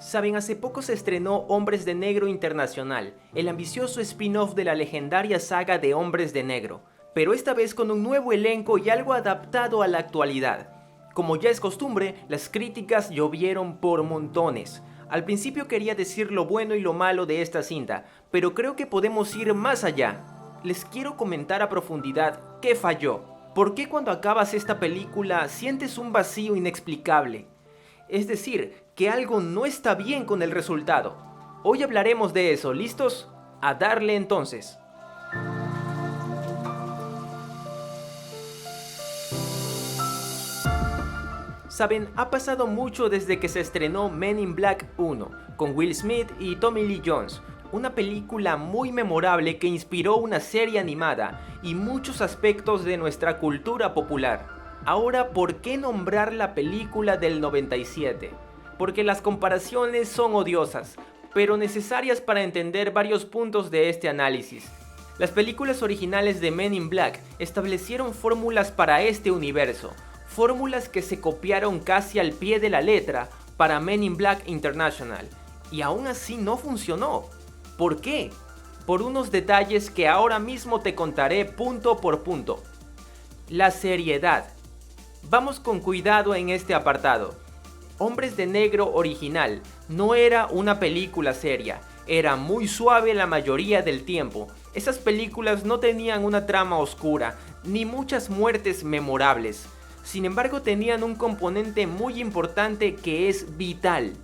Saben, hace poco se estrenó Hombres de Negro Internacional, el ambicioso spin-off de la legendaria saga de Hombres de Negro, pero esta vez con un nuevo elenco y algo adaptado a la actualidad. Como ya es costumbre, las críticas llovieron por montones. Al principio quería decir lo bueno y lo malo de esta cinta, pero creo que podemos ir más allá. Les quiero comentar a profundidad qué falló. ¿Por qué cuando acabas esta película sientes un vacío inexplicable? Es decir, que algo no está bien con el resultado. Hoy hablaremos de eso, ¿listos? A darle entonces. Saben, ha pasado mucho desde que se estrenó Men in Black 1, con Will Smith y Tommy Lee Jones, una película muy memorable que inspiró una serie animada y muchos aspectos de nuestra cultura popular. Ahora, ¿por qué nombrar la película del 97? Porque las comparaciones son odiosas, pero necesarias para entender varios puntos de este análisis. Las películas originales de Men in Black establecieron fórmulas para este universo, fórmulas que se copiaron casi al pie de la letra para Men in Black International, y aún así no funcionó. ¿Por qué? Por unos detalles que ahora mismo te contaré punto por punto. La seriedad. Vamos con cuidado en este apartado. Hombres de Negro original no era una película seria, era muy suave la mayoría del tiempo. Esas películas no tenían una trama oscura, ni muchas muertes memorables. Sin embargo, tenían un componente muy importante que es vital.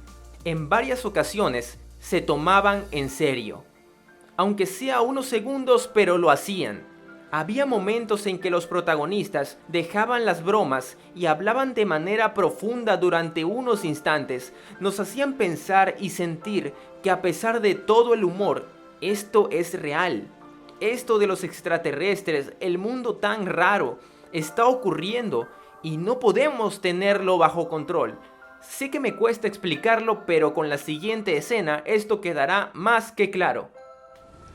En varias ocasiones se tomaban en serio. Aunque sea unos segundos, pero lo hacían. Había momentos en que los protagonistas dejaban las bromas y hablaban de manera profunda durante unos instantes. Nos hacían pensar y sentir que a pesar de todo el humor, esto es real. Esto de los extraterrestres, el mundo tan raro, está ocurriendo y no podemos tenerlo bajo control. Sé que me cuesta explicarlo, pero con la siguiente escena esto quedará más que claro.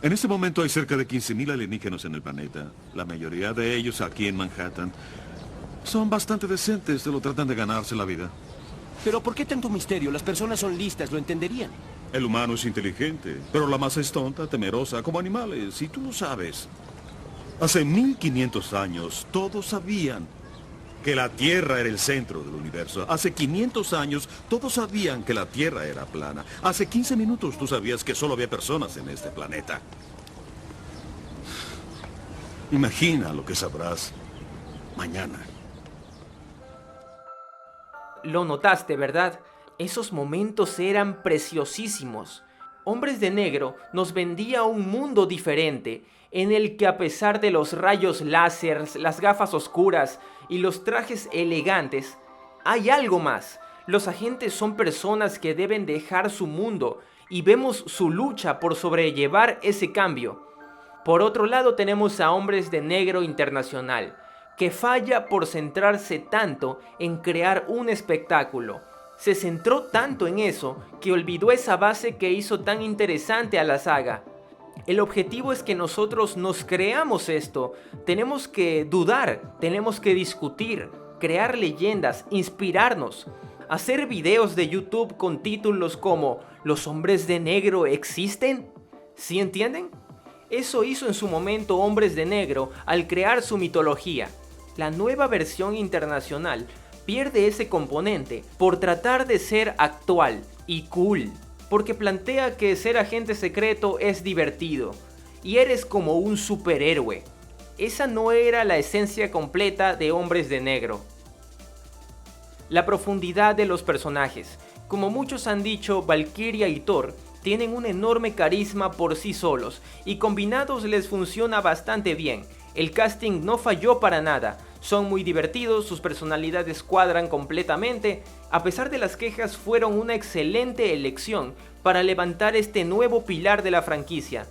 En este momento hay cerca de 15.000 alienígenas en el planeta. La mayoría de ellos aquí en Manhattan. Son bastante decentes, solo tratan de ganarse la vida. Pero ¿por qué tanto misterio? Las personas son listas, lo entenderían. El humano es inteligente, pero la masa es tonta, temerosa, como animales, y tú lo sabes. Hace 1500 años, todos sabían que la Tierra era el centro del universo. Hace 500 años, todos sabían que la Tierra era plana. Hace 15 minutos, tú sabías que solo había personas en este planeta. Imagina lo que sabrás mañana. Lo notaste, ¿verdad? Esos momentos eran preciosísimos. Hombres de Negro nos vendía un mundo diferente, en el que a pesar de los rayos láser, las gafas oscuras y los trajes elegantes, hay algo más. Los agentes son personas que deben dejar su mundo y vemos su lucha por sobrellevar ese cambio. Por otro lado tenemos a Hombres de Negro Internacional, que falla por centrarse tanto en crear un espectáculo. Se centró tanto en eso que olvidó esa base que hizo tan interesante a la saga. El objetivo es que nosotros nos creamos esto. Tenemos que dudar, tenemos que discutir, crear leyendas, inspirarnos, hacer videos de YouTube con títulos como ¿Los hombres de negro existen? ¿Sí entienden? Eso hizo en su momento Hombres de Negro al crear su mitología. La nueva versión internacional pierde ese componente por tratar de ser actual y cool, porque plantea que ser agente secreto es divertido y eres como un superhéroe. Esa no era la esencia completa de Hombres de Negro. La profundidad de los personajes. Como muchos han dicho, Valkyria y Thor tienen un enorme carisma por sí solos y combinados les funciona bastante bien. El casting no falló para nada. Son muy divertidos, sus personalidades cuadran completamente. A pesar de las quejas, fueron una excelente elección para levantar este nuevo pilar de la franquicia.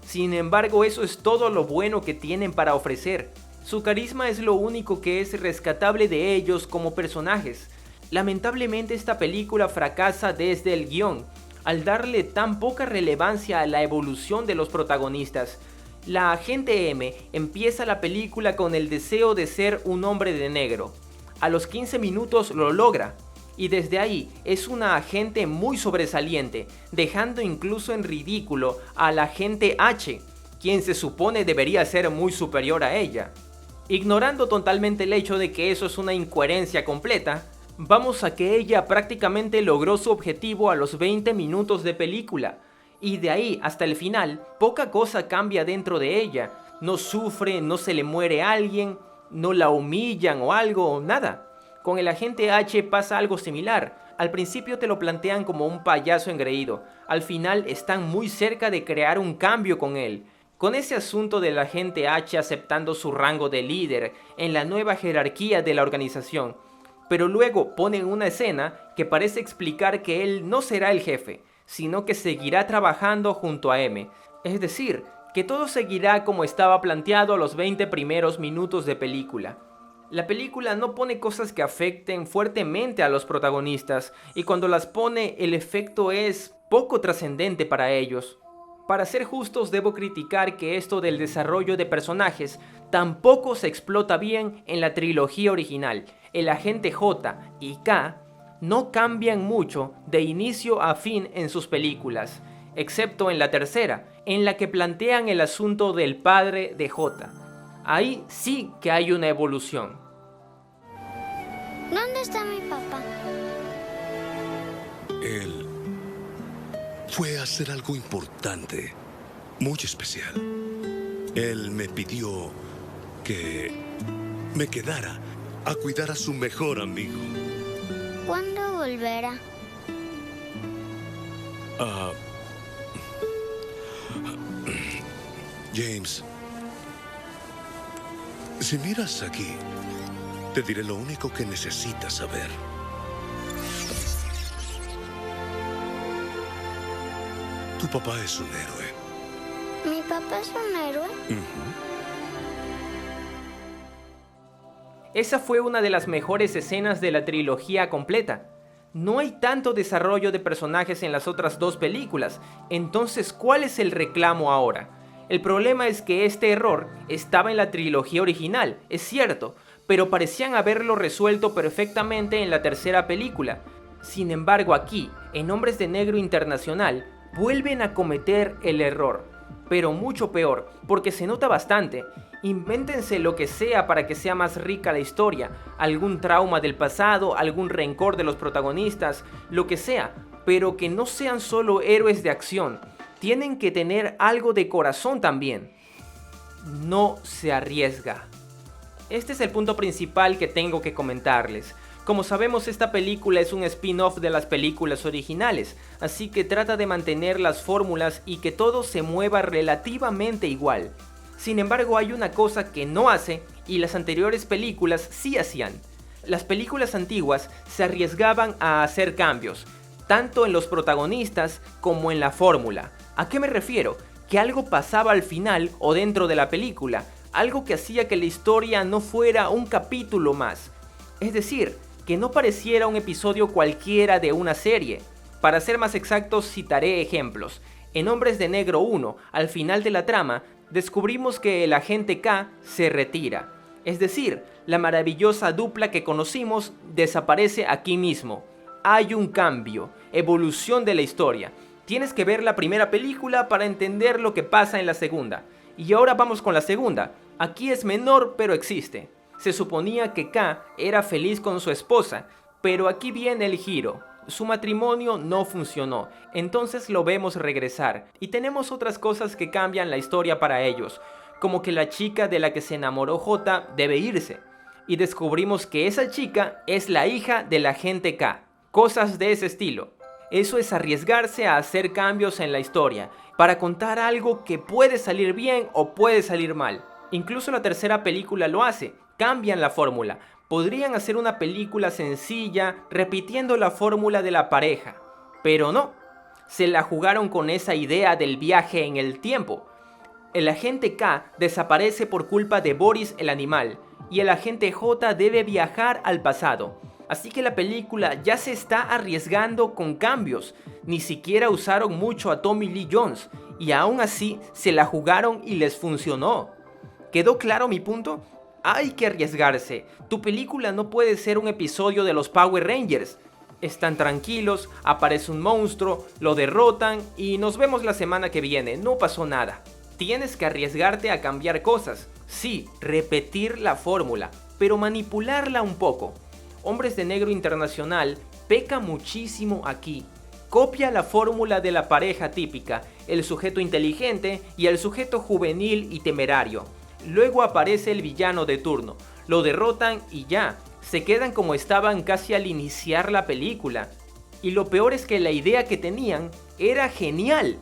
Sin embargo, eso es todo lo bueno que tienen para ofrecer. Su carisma es lo único que es rescatable de ellos como personajes. Lamentablemente esta película fracasa desde el guión, al darle tan poca relevancia a la evolución de los protagonistas. La agente M empieza la película con el deseo de ser un hombre de negro. A los 15 minutos lo logra. y desde ahí es una agente muy sobresaliente, dejando incluso en ridículo al agente H, quien se supone debería ser muy superior a ella. Ignorando totalmente el hecho de que eso es una incoherencia completa, vamos a que ella prácticamente logró su objetivo a los 20 minutos de película, y de ahí hasta el final, poca cosa cambia dentro de ella. No sufre, no se le muere alguien, no la humillan o algo, nada. Con el agente H pasa algo similar. Al principio te lo plantean como un payaso engreído, al final están muy cerca de crear un cambio con él. Con ese asunto del agente H aceptando su rango de líder en la nueva jerarquía de la organización. Pero luego ponen una escena que parece explicar que él no será el jefe, sino que seguirá trabajando junto a M. Es decir, que todo seguirá como estaba planteado a los 20 primeros minutos de película. La película no pone cosas que afecten fuertemente a los protagonistas, y cuando las pone el efecto es poco trascendente para ellos. Para ser justos, debo criticar que esto del desarrollo de personajes tampoco se explota bien en la trilogía original. El agente J y K no cambian mucho de inicio a fin en sus películas, excepto en la tercera, en la que plantean el asunto del padre de J. Ahí sí que hay una evolución. ¿Dónde está mi papá? Él fue a hacer algo importante, muy especial. Él me pidió que me quedara a cuidar a su mejor amigo. ¿Cuándo volverá? James, si miras aquí, te diré lo único que necesitas saber. Tu papá es un héroe. ¿Mi papá es un héroe? Esa fue una de las mejores escenas de la trilogía completa. No hay tanto desarrollo de personajes en las otras dos películas, entonces ¿cuál es el reclamo ahora? El problema es que este error estaba en la trilogía original, es cierto, pero parecían haberlo resuelto perfectamente en la tercera película. Sin embargo, aquí, en Hombres de Negro Internacional, vuelven a cometer el error, pero mucho peor, porque se nota bastante. Invéntense lo que sea para que sea más rica la historia, algún trauma del pasado, algún rencor de los protagonistas, lo que sea, pero que no sean solo héroes de acción. Tienen que tener algo de corazón también. No se arriesga. Este es el punto principal que tengo que comentarles. Como sabemos, esta película es un spin-off de las películas originales, así que trata de mantener las fórmulas y que todo se mueva relativamente igual. Sin embargo, hay una cosa que no hace y las anteriores películas sí hacían. Las películas antiguas se arriesgaban a hacer cambios, tanto en los protagonistas como en la fórmula. ¿A qué me refiero? Que algo pasaba al final o dentro de la película, algo que hacía que la historia no fuera un capítulo más. Es decir, que no pareciera un episodio cualquiera de una serie. Para ser más exactos, citaré ejemplos. En Hombres de Negro 1, al final de la trama, descubrimos que el agente K se retira. Es decir, la maravillosa dupla que conocimos desaparece aquí mismo. Hay un cambio, evolución de la historia. Tienes que ver la primera película para entender lo que pasa en la segunda. Y ahora vamos con la segunda. Aquí es menor, pero existe. Se suponía que K era feliz con su esposa, pero aquí viene el giro. Su matrimonio no funcionó, entonces lo vemos regresar. Y tenemos otras cosas que cambian la historia para ellos, como que la chica de la que se enamoró J debe irse. Y descubrimos que esa chica es la hija del agente K. Cosas de ese estilo. Eso es arriesgarse a hacer cambios en la historia, para contar algo que puede salir bien o puede salir mal. Incluso la tercera película lo hace, cambian la fórmula. Podrían hacer una película sencilla, repitiendo la fórmula de la pareja. Pero no, se la jugaron con esa idea del viaje en el tiempo. El agente K desaparece por culpa de Boris el animal, y el agente J debe viajar al pasado. Así que la película ya se está arriesgando con cambios. Ni siquiera usaron mucho a Tommy Lee Jones, y aún así se la jugaron y les funcionó. ¿Quedó claro mi punto? Hay que arriesgarse. Tu película no puede ser un episodio de los Power Rangers. Están tranquilos, aparece un monstruo, lo derrotan y nos vemos la semana que viene, no pasó nada. Tienes que arriesgarte a cambiar cosas. Sí, repetir la fórmula, pero manipularla un poco. Hombres de Negro Internacional peca muchísimo aquí. Copia la fórmula de la pareja típica, el sujeto inteligente y el sujeto juvenil y temerario. Luego aparece el villano de turno, lo derrotan y ya, se quedan como estaban casi al iniciar la película. Y lo peor es que la idea que tenían era genial.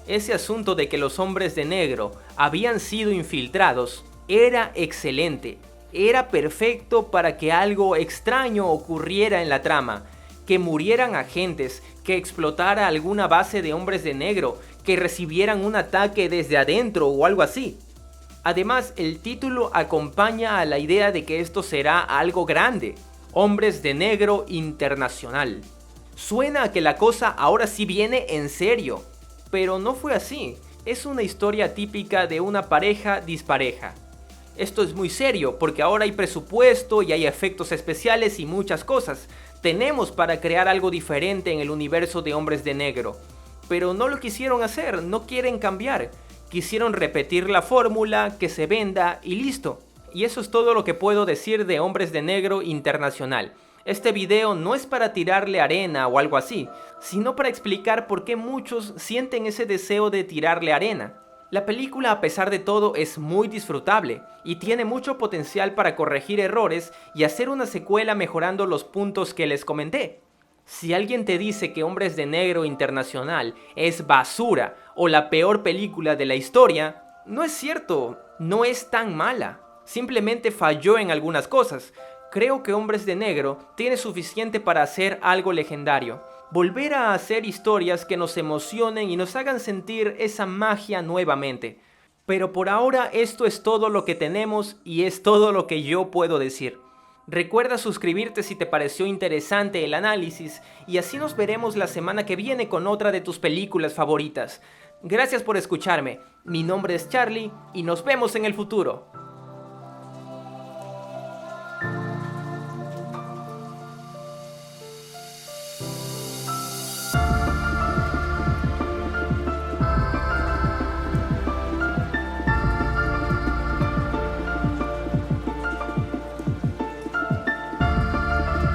Ese asunto de que los hombres de negro habían sido infiltrados era excelente. Era perfecto para que algo extraño ocurriera en la trama. Que murieran agentes, que explotara alguna base de hombres de negro, que recibieran un ataque desde adentro o algo así. Además, el título acompaña a la idea de que esto será algo grande. Hombres de Negro Internacional. Suena a que la cosa ahora sí viene en serio. Pero no fue así. Es una historia típica de una pareja dispareja. Esto es muy serio porque ahora hay presupuesto y hay efectos especiales y muchas cosas. Tenemos para crear algo diferente en el universo de Hombres de Negro. Pero no lo quisieron hacer, no quieren cambiar. Quisieron repetir la fórmula, que se venda y listo. Y eso es todo lo que puedo decir de Hombres de Negro Internacional. Este video no es para tirarle arena o algo así, sino para explicar por qué muchos sienten ese deseo de tirarle arena. La película, a pesar de todo, es muy disfrutable y tiene mucho potencial para corregir errores y hacer una secuela mejorando los puntos que les comenté. Si alguien te dice que Hombres de Negro Internacional es basura o la peor película de la historia, no es cierto, no es tan mala. Simplemente falló en algunas cosas. Creo que Hombres de Negro tiene suficiente para hacer algo legendario. Volver a hacer historias que nos emocionen y nos hagan sentir esa magia nuevamente. Pero por ahora esto es todo lo que tenemos y es todo lo que yo puedo decir. Recuerda suscribirte si te pareció interesante el análisis y así nos veremos la semana que viene con otra de tus películas favoritas. Gracias por escucharme, mi nombre es Charlie y nos vemos en el futuro.